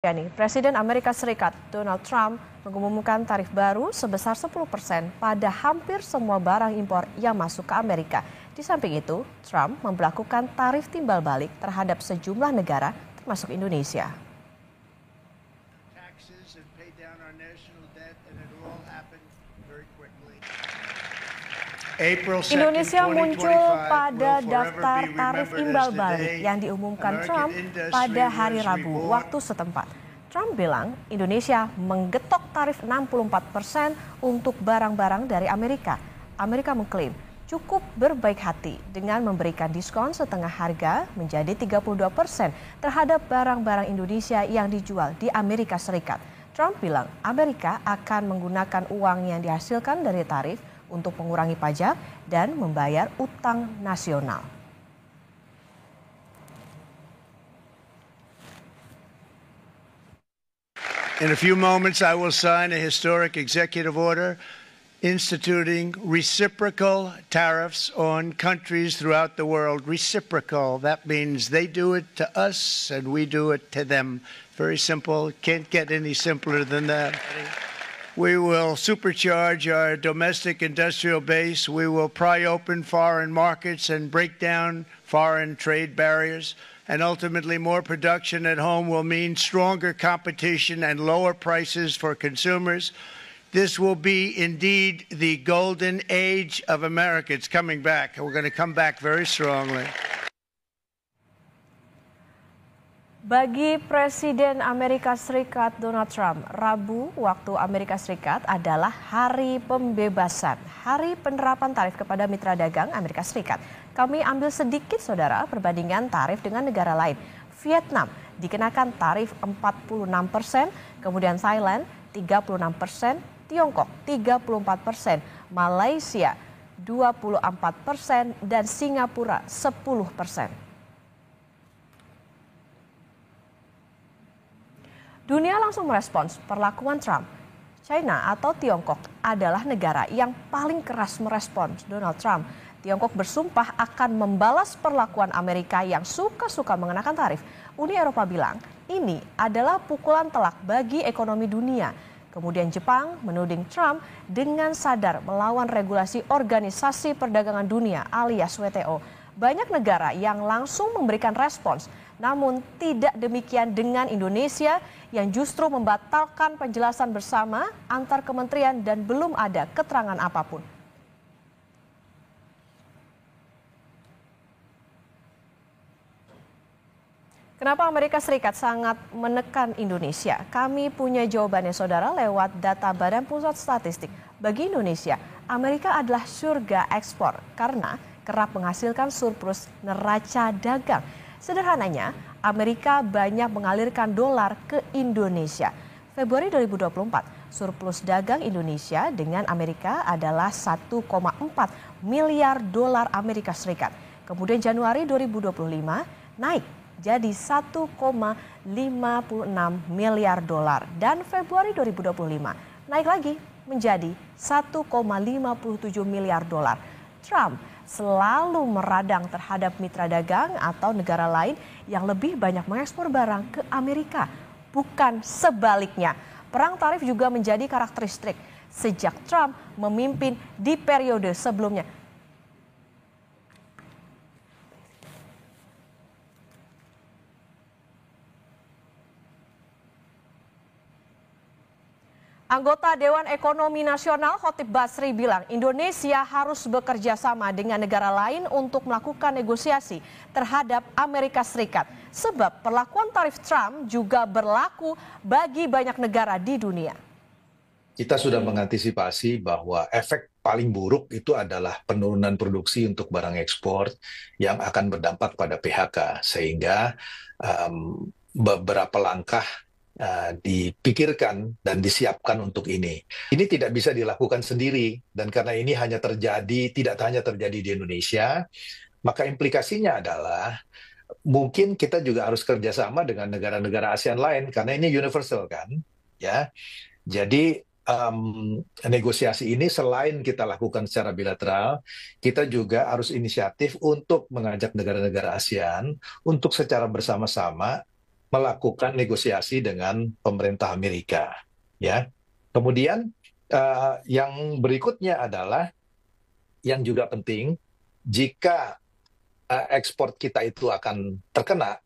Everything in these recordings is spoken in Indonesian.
Presiden Amerika Serikat Donald Trump mengumumkan tarif baru sebesar 10% pada hampir semua barang impor yang masuk ke Amerika. Di samping itu, Trump memberlakukan tarif timbal balik terhadap sejumlah negara termasuk Indonesia. Indonesia muncul pada daftar tarif imbal balik yang diumumkan Trump pada hari Rabu waktu setempat. Trump bilang Indonesia menggetok tarif 64% untuk barang-barang dari Amerika. Amerika mengklaim cukup berbaik hati dengan memberikan diskon setengah harga menjadi 32% terhadap barang-barang Indonesia yang dijual di Amerika Serikat. Trump bilang Amerika akan menggunakan uang yang dihasilkan dari tarif untuk mengurangi pajak dan membayar utang nasional. In a few moments, I will sign a historic executive order instituting reciprocal tariffs on countries throughout the world. Reciprocal, that means they do it to us and we do it to them. Very simple, can't get any simpler than that. We will supercharge our domestic industrial base. We will pry open foreign markets and break down foreign trade barriers. And ultimately, more production at home will mean stronger competition and lower prices for consumers. This will be indeed the golden age of America. It's coming back. We're going to come back very strongly. Bagi Presiden Amerika Serikat Donald Trump, Rabu waktu Amerika Serikat adalah hari pembebasan, hari penerapan tarif kepada mitra dagang Amerika Serikat. Kami ambil sedikit saudara perbandingan tarif dengan negara lain. Vietnam dikenakan tarif 46%, kemudian Thailand 36%, Tiongkok 34%, Malaysia 24%, dan Singapura 10%. Dunia langsung merespons perlakuan Trump. China atau Tiongkok adalah negara yang paling keras merespons Donald Trump. Tiongkok bersumpah akan membalas perlakuan Amerika yang suka-suka mengenakan tarif. Uni Eropa bilang ini adalah pukulan telak bagi ekonomi dunia. Kemudian Jepang menuding Trump dengan sadar melawan regulasi Organisasi Perdagangan Dunia alias WTO. Banyak negara yang langsung memberikan respons, namun tidak demikian dengan Indonesia yang justru membatalkan penjelasan bersama antar kementerian dan belum ada keterangan apapun. Kenapa Amerika Serikat sangat menekan Indonesia? Kami punya jawabannya saudara lewat data Badan Pusat Statistik. Bagi Indonesia, Amerika adalah surga ekspor karena kerap menghasilkan surplus neraca dagang. Sederhananya, Amerika banyak mengalirkan dolar ke Indonesia. Februari 2024, surplus dagang Indonesia dengan Amerika adalah 1,4 miliar dolar Amerika Serikat. Kemudian Januari 2025 naik jadi 1,56 miliar dolar dan Februari 2025 naik lagi menjadi 1,57 miliar dolar. Trump selalu meradang terhadap mitra dagang atau negara lain yang lebih banyak mengekspor barang ke Amerika, bukan sebaliknya. Perang tarif juga menjadi karakteristik sejak Trump memimpin di periode sebelumnya. Anggota Dewan Ekonomi Nasional Khotib Basri bilang Indonesia harus bekerja sama dengan negara lain untuk melakukan negosiasi terhadap Amerika Serikat. Sebab perlakuan tarif Trump juga berlaku bagi banyak negara di dunia. Kita sudah mengantisipasi bahwa efek paling buruk itu adalah penurunan produksi untuk barang ekspor yang akan berdampak pada PHK. Sehingga beberapa langkah dipikirkan dan disiapkan untuk ini. Ini tidak bisa dilakukan sendiri dan karena ini tidak hanya terjadi di Indonesia, maka implikasinya adalah mungkin kita juga harus kerjasama dengan negara-negara ASEAN lain karena ini universal kan, ya. Jadi negosiasi ini selain kita lakukan secara bilateral, kita juga harus inisiatif untuk mengajak negara-negara ASEAN untuk secara bersama-sama melakukan negosiasi dengan pemerintah Amerika. Ya, kemudian yang berikutnya adalah yang juga penting, jika ekspor kita itu akan terkena,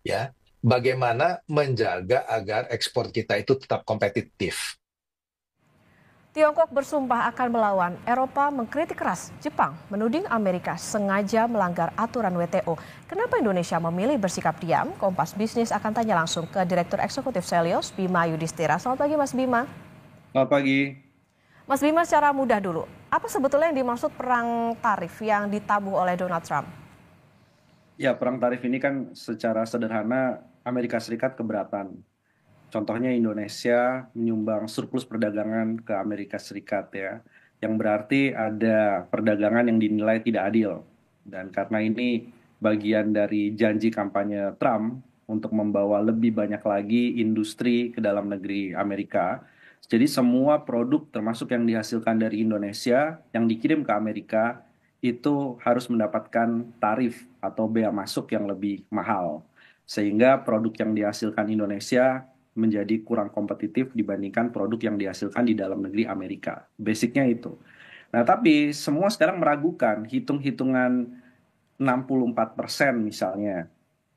ya, bagaimana menjaga agar ekspor kita itu tetap kompetitif. Tiongkok bersumpah akan melawan. Eropa mengkritik keras. Jepang menuding Amerika sengaja melanggar aturan WTO. Kenapa Indonesia memilih bersikap diam? Kompas Bisnis akan tanya langsung ke Direktur Eksekutif Selyos, Bima Yudhistira. Selamat pagi Mas Bima. Selamat pagi. Mas Bima, secara mudah dulu, apa sebetulnya yang dimaksud perang tarif yang ditabuh oleh Donald Trump? Ya, perang tarif ini kan secara sederhana Amerika Serikat keberatan. Contohnya Indonesia menyumbang surplus perdagangan ke Amerika Serikat ya, yang berarti ada perdagangan yang dinilai tidak adil. Dan karena ini bagian dari janji kampanye Trump untuk membawa lebih banyak lagi industri ke dalam negeri Amerika. Jadi semua produk termasuk yang dihasilkan dari Indonesia yang dikirim ke Amerika itu harus mendapatkan tarif atau bea masuk yang lebih mahal. Sehingga produk yang dihasilkan Indonesia menjadi kurang kompetitif dibandingkan produk yang dihasilkan di dalam negeri Amerika. Basicnya itu. Nah, tapi semua sekarang meragukan hitung-hitungan 64% misalnya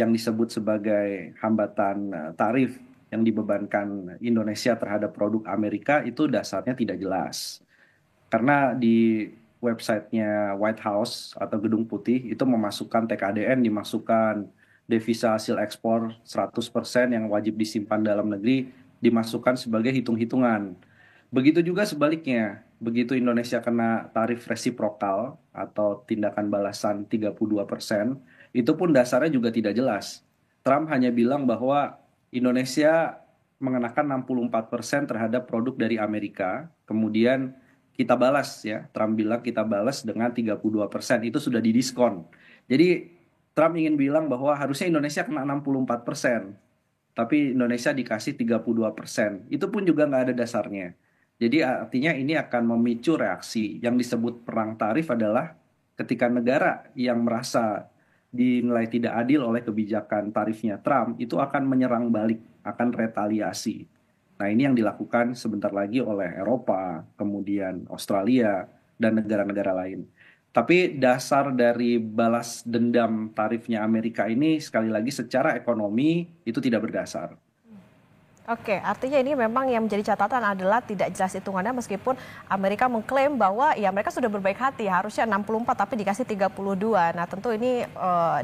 yang disebut sebagai hambatan tarif yang dibebankan Indonesia terhadap produk Amerika itu dasarnya tidak jelas. Karena di websitenya White House atau Gedung Putih itu memasukkan TKDN, dimasukkan devisa hasil ekspor 100% yang wajib disimpan dalam negeri dimasukkan sebagai hitung-hitungan. Begitu juga sebaliknya, begitu Indonesia kena tarif resiprokal atau tindakan balasan 32%, itu pun dasarnya juga tidak jelas. Trump hanya bilang bahwa Indonesia mengenakan 64% terhadap produk dari Amerika, kemudian kita balas ya, Trump bilang kita balas dengan 32%, itu sudah didiskon. Jadi Trump ingin bilang bahwa harusnya Indonesia kena 64%, tapi Indonesia dikasih 32%. Itu pun juga nggak ada dasarnya. Jadi artinya ini akan memicu reaksi. Yang disebut perang tarif adalah ketika negara yang merasa dinilai tidak adil oleh kebijakan tarifnya Trump, itu akan menyerang balik, akan retaliasi. Nah, ini yang dilakukan sebentar lagi oleh Eropa, kemudian Australia, dan negara-negara lain. Tapi dasar dari balas dendam tarifnya Amerika ini sekali lagi secara ekonomi itu tidak berdasar. Oke, artinya ini memang yang menjadi catatan adalah tidak jelas hitungannya meskipun Amerika mengklaim bahwa ya mereka sudah berbaik hati, harusnya 64 tapi dikasih 32. Nah, tentu ini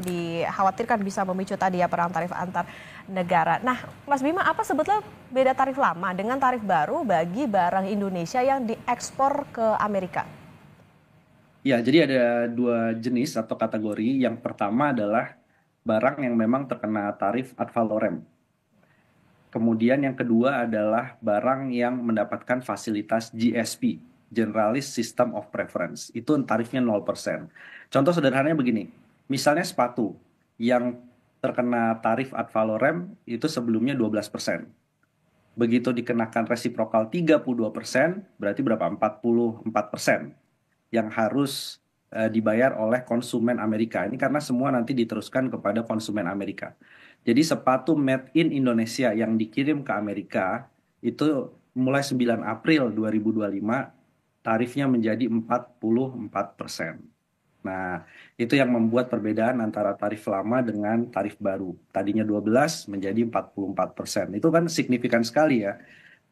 dikhawatirkan bisa memicu tadi ya perang tarif antar negara. Nah, Mas Bima, apa sebetulnya beda tarif lama dengan tarif baru bagi barang Indonesia yang diekspor ke Amerika? Ya, jadi ada dua jenis atau kategori. Yang pertama adalah barang yang memang terkena tarif ad valorem. Kemudian yang kedua adalah barang yang mendapatkan fasilitas GSP, Generalist System of Preference. Itu tarifnya 0%. Contoh sederhananya begini, misalnya sepatu yang terkena tarif ad valorem itu sebelumnya 12%. Begitu dikenakan resiprokal 32%, berarti berapa? 44% yang harus dibayar oleh konsumen Amerika. Ini karena semua nanti diteruskan kepada konsumen Amerika. Jadi sepatu made in Indonesia yang dikirim ke Amerika itu mulai 9 April 2025 tarifnya menjadi 44%. Nah, itu yang membuat perbedaan antara tarif lama dengan tarif baru. Tadinya 12 menjadi 44%. Itu kan signifikan sekali ya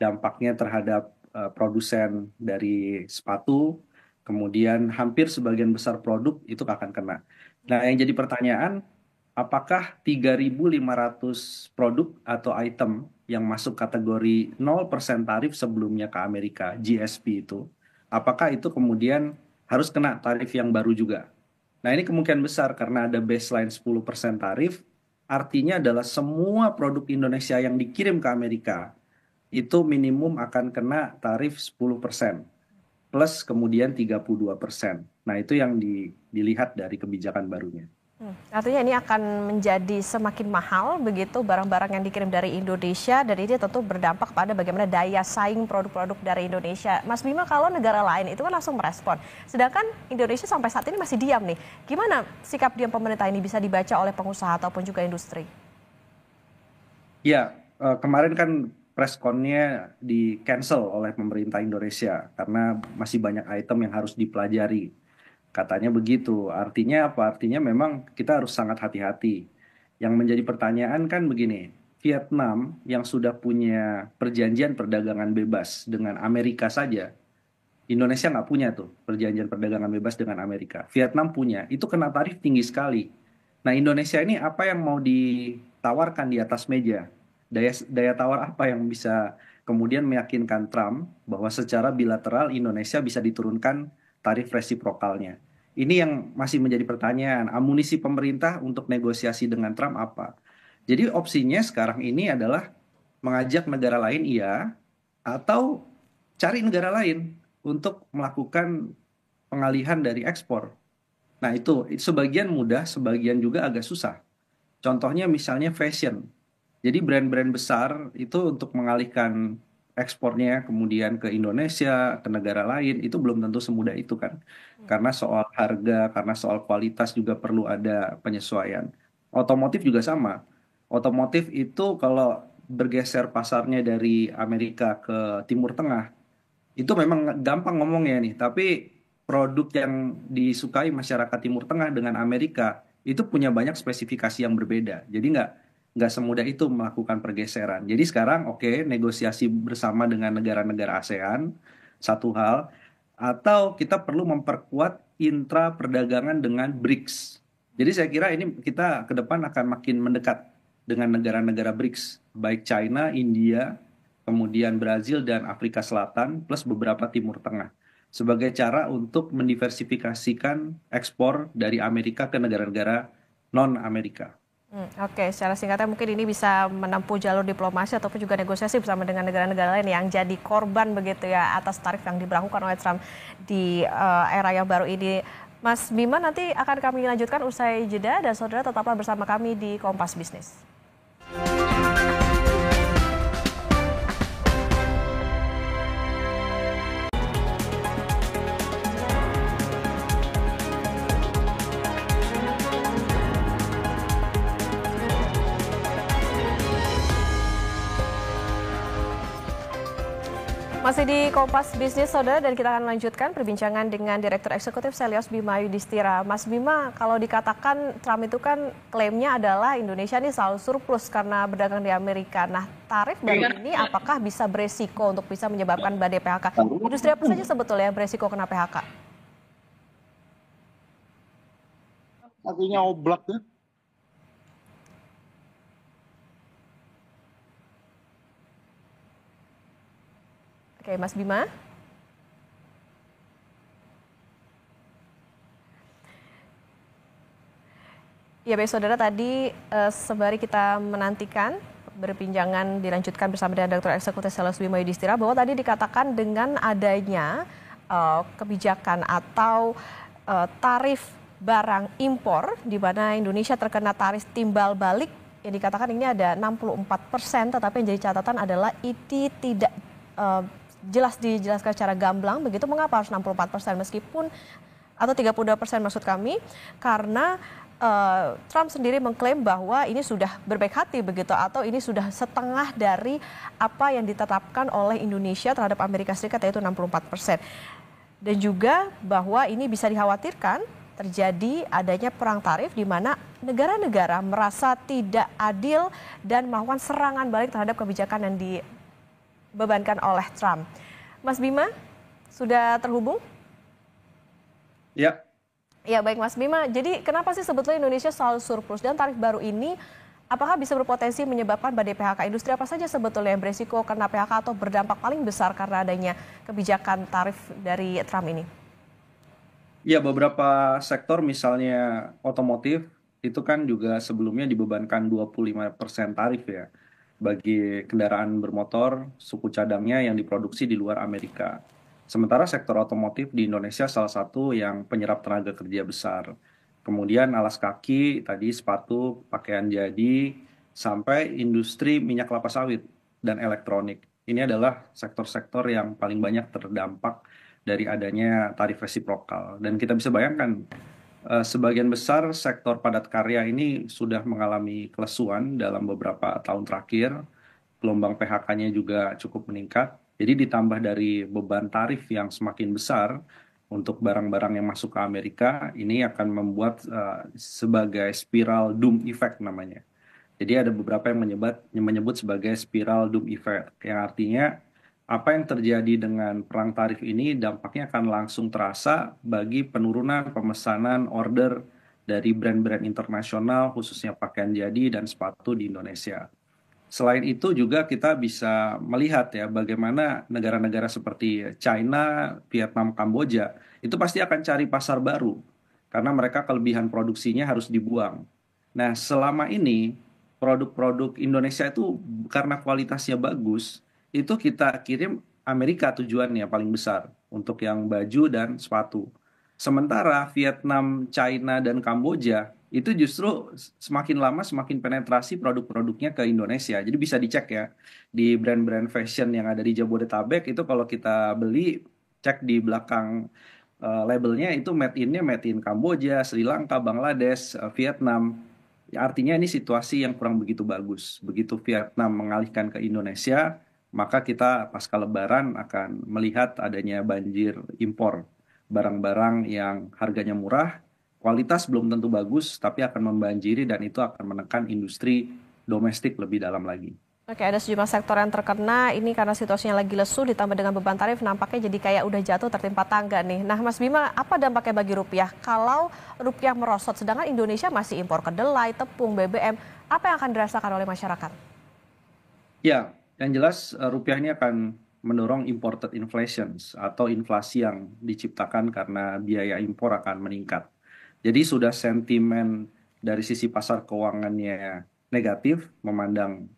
dampaknya terhadap produsen dari sepatu. Kemudian hampir sebagian besar produk itu akan kena. Nah, yang jadi pertanyaan, apakah 3.500 produk atau item yang masuk kategori 0% tarif sebelumnya ke Amerika, GSP itu, apakah itu kemudian harus kena tarif yang baru juga? Nah, ini kemungkinan besar karena ada baseline 10% tarif, artinya adalah semua produk Indonesia yang dikirim ke Amerika itu minimum akan kena tarif 10%. Plus kemudian 32%. Nah, itu yang dilihat dari kebijakan barunya. Artinya ini akan menjadi semakin mahal begitu barang-barang yang dikirim dari Indonesia dan ini tentu berdampak pada bagaimana daya saing produk-produk dari Indonesia. Mas Bima, kalau negara lain itu kan langsung merespon. Sedangkan Indonesia sampai saat ini masih diam nih. Gimana sikap diam pemerintah ini bisa dibaca oleh pengusaha ataupun juga industri? Ya, kemarin kan press-con-nya di-cancel oleh pemerintah Indonesia karena masih banyak item yang harus dipelajari. Katanya begitu. Artinya apa? Artinya memang kita harus sangat hati-hati. Yang menjadi pertanyaan kan begini, Vietnam yang sudah punya perjanjian perdagangan bebas dengan Amerika saja, Indonesia nggak punya tuh perjanjian perdagangan bebas dengan Amerika. Vietnam punya, itu kena tarif tinggi sekali. Nah, Indonesia ini apa yang mau ditawarkan di atas meja? Daya tawar apa yang bisa kemudian meyakinkan Trump bahwa secara bilateral Indonesia bisa diturunkan tarif resiprokalnya? Ini yang masih menjadi pertanyaan. Amunisi pemerintah untuk negosiasi dengan Trump apa? Jadi opsinya sekarang ini adalah mengajak negara lain iya, atau cari negara lain untuk melakukan pengalihan dari ekspor. Nah, itu sebagian mudah, sebagian juga agak susah. Contohnya misalnya fashion. Jadi brand-brand besar itu untuk mengalihkan ekspornya kemudian ke Indonesia, ke negara lain, itu belum tentu semudah itu kan. Karena soal harga, karena soal kualitas juga perlu ada penyesuaian. Otomotif juga sama. Otomotif itu kalau bergeser pasarnya dari Amerika ke Timur Tengah, itu memang gampang ngomongnya nih, tapi produk yang disukai masyarakat Timur Tengah dengan Amerika itu punya banyak spesifikasi yang berbeda. Jadi nggak semudah itu melakukan pergeseran. Jadi sekarang oke, negosiasi bersama dengan negara-negara ASEAN satu hal, atau kita perlu memperkuat intra perdagangan dengan BRICS. Jadi saya kira ini kita ke depan akan makin mendekat dengan negara-negara BRICS, baik China, India, kemudian Brazil dan Afrika Selatan, plus beberapa Timur Tengah, sebagai cara untuk mendiversifikasikan ekspor dari Amerika ke negara-negara non-Amerika. Oke, secara singkatnya mungkin ini bisa menempuh jalur diplomasi ataupun juga negosiasi bersama dengan negara-negara lain yang jadi korban begitu ya atas tarif yang diberlakukan oleh Trump di era yang baru ini. Mas Bima, nanti akan kami lanjutkan usai jeda dan saudara tetaplah bersama kami di Kompas Bisnis. Masih di Kompas Bisnis, saudara, dan kita akan lanjutkan perbincangan dengan Direktur Eksekutif Selyos Bima Yudhistira. Mas Bima, kalau dikatakan Trump itu kan klaimnya adalah Indonesia ini selalu surplus karena berdagang di Amerika. Nah, tarif baru ini apakah bisa beresiko untuk bisa menyebabkan badai PHK? Industri apa saja sebetulnya yang beresiko kena PHK? Artinya oblak ya. Oke, Mas Bima. Ya baik saudara, tadi sembari kita menantikan berbincangan dilanjutkan bersama dengan Direktur Eksekutif Selyos Bima Yudhistira bahwa tadi dikatakan dengan adanya kebijakan atau tarif barang impor di mana Indonesia terkena tarif timbal balik yang dikatakan ini ada 64%, tetapi yang jadi catatan adalah itu tidak jelas dijelaskan secara gamblang begitu mengapa harus 64% meskipun atau 32% maksud kami, karena Trump sendiri mengklaim bahwa ini sudah berbaik hati begitu atau ini sudah setengah dari apa yang ditetapkan oleh Indonesia terhadap Amerika Serikat yaitu 64%. Dan juga bahwa ini bisa dikhawatirkan terjadi adanya perang tarif di mana negara-negara merasa tidak adil dan melakukan serangan balik terhadap kebijakan yang dibebankan oleh Trump. Mas Bima, sudah terhubung? Ya. Ya baik Mas Bima, jadi kenapa sih sebetulnya Indonesia selalu surplus dan tarif baru ini apakah bisa berpotensi menyebabkan badai PHK? Industri apa saja sebetulnya yang beresiko kena PHK atau berdampak paling besar karena adanya kebijakan tarif dari Trump ini? Ya, beberapa sektor misalnya otomotif itu kan juga sebelumnya dibebankan 25% tarif ya bagi kendaraan bermotor suku cadangnya yang diproduksi di luar Amerika. Sementara sektor otomotif di Indonesia salah satu yang penyerap tenaga kerja besar. Kemudian alas kaki, tadi sepatu, pakaian jadi, sampai industri minyak kelapa sawit dan elektronik. Ini adalah sektor-sektor yang paling banyak terdampak dari adanya tarif resiprokal. Dan kita bisa bayangkan Sebagian besar sektor padat karya ini sudah mengalami kelesuan dalam beberapa tahun terakhir. Gelombang PHK-nya juga cukup meningkat. Jadi ditambah dari beban tarif yang semakin besar untuk barang-barang yang masuk ke Amerika, ini akan membuat sebagai spiral doom effect namanya. Jadi ada beberapa yang menyebut sebagai spiral doom effect, yang artinya apa yang terjadi dengan perang tarif ini dampaknya akan langsung terasa bagi penurunan pemesanan order dari brand-brand internasional, khususnya pakaian jadi dan sepatu di Indonesia. Selain itu juga kita bisa melihat ya bagaimana negara-negara seperti China, Vietnam, Kamboja itu pasti akan cari pasar baru karena mereka kelebihan produksinya harus dibuang. Nah, selama ini produk-produk Indonesia itu karena kualitasnya bagus, itu kita kirim Amerika tujuannya paling besar untuk yang baju dan sepatu. Sementara Vietnam, China, dan Kamboja itu justru semakin lama semakin penetrasi produk-produknya ke Indonesia. Jadi bisa dicek ya di brand-brand fashion yang ada di Jabodetabek itu kalau kita beli cek di belakang labelnya itu made in Kamboja, Sri Lanka, Bangladesh, Vietnam. Ya, artinya ini situasi yang kurang begitu bagus. Begitu Vietnam mengalihkan ke Indonesia, maka kita pasca Lebaran akan melihat adanya banjir impor barang-barang yang harganya murah, kualitas belum tentu bagus, tapi akan membanjiri dan itu akan menekan industri domestik lebih dalam lagi. Oke, ada sejumlah sektor yang terkena ini karena situasinya lagi lesu ditambah dengan beban tarif nampaknya jadi kayak udah jatuh tertimpa tangga nih. Nah Mas Bima, apa dampaknya bagi rupiah kalau rupiah merosot sedangkan Indonesia masih impor kedelai, tepung, BBM, apa yang akan dirasakan oleh masyarakat? Ya, yang jelas rupiah ini akan mendorong imported inflation atau inflasi yang diciptakan karena biaya impor akan meningkat. Jadi sudah sentimen dari sisi pasar keuangannya negatif, memandang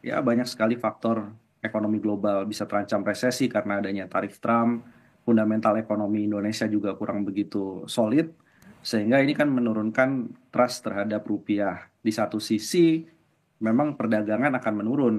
ya banyak sekali faktor ekonomi global bisa terancam resesi karena adanya tarif Trump, fundamental ekonomi Indonesia juga kurang begitu solid, sehingga ini kan menurunkan trust terhadap rupiah. Di satu sisi memang perdagangan akan menurun.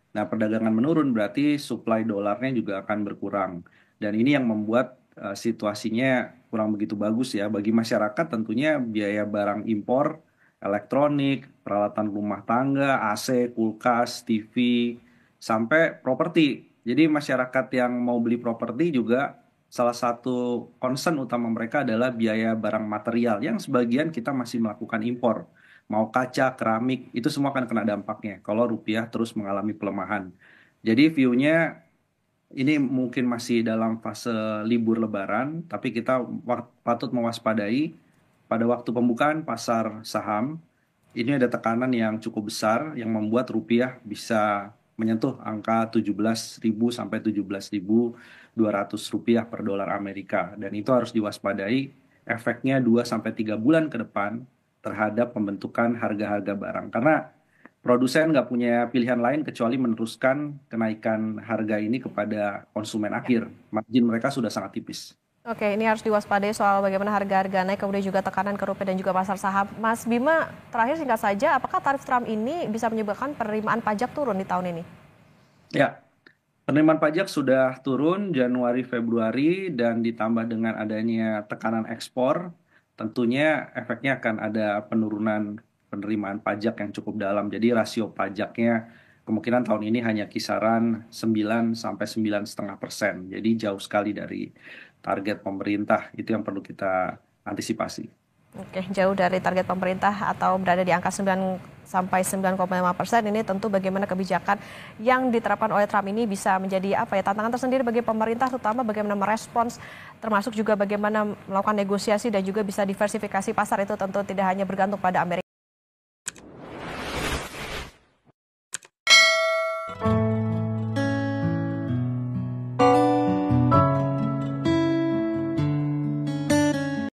Nah, perdagangan menurun berarti supply dolarnya juga akan berkurang. Dan ini yang membuat situasinya kurang begitu bagus ya. Bagi masyarakat tentunya biaya barang impor, elektronik, peralatan rumah tangga, AC, kulkas, TV, sampai properti. Jadi masyarakat yang mau beli properti juga salah satu concern utama mereka adalah biaya barang material yang sebagian kita masih melakukan impor. Mau kaca, keramik, itu semua akan kena dampaknya kalau rupiah terus mengalami pelemahan. Jadi view-nya ini mungkin masih dalam fase libur lebaran, tapi kita patut mewaspadai pada waktu pembukaan pasar saham, ini ada tekanan yang cukup besar yang membuat rupiah bisa menyentuh angka 17.000 sampai 17.200 rupiah per dolar Amerika. Dan itu harus diwaspadai efeknya 2 sampai 3 bulan ke depan terhadap pembentukan harga-harga barang. Karena produsen nggak punya pilihan lain kecuali meneruskan kenaikan harga ini kepada konsumen akhir. Margin mereka sudah sangat tipis. Oke, ini harus diwaspadai soal bagaimana harga-harga naik, kemudian juga tekanan ke rupiah dan juga pasar saham. Mas Bima, terakhir singkat saja, apakah tarif Trump ini bisa menyebabkan penerimaan pajak turun di tahun ini? Ya, penerimaan pajak sudah turun Januari, Februari, dan ditambah dengan adanya tekanan ekspor, tentunya efeknya akan ada penurunan penerimaan pajak yang cukup dalam. Jadi rasio pajaknya kemungkinan tahun ini hanya kisaran 9 sampai 9,5%. Jadi jauh sekali dari target pemerintah. Itu yang perlu kita antisipasi. Oke, jauh dari target pemerintah atau berada di angka 9 sampai 9,5%. Ini tentu bagaimana kebijakan yang diterapkan oleh Trump ini bisa menjadi tantangan tersendiri bagi pemerintah, terutama bagaimana merespons, termasuk juga bagaimana melakukan negosiasi dan juga bisa diversifikasi pasar. Itu tentu tidak hanya bergantung pada Amerika.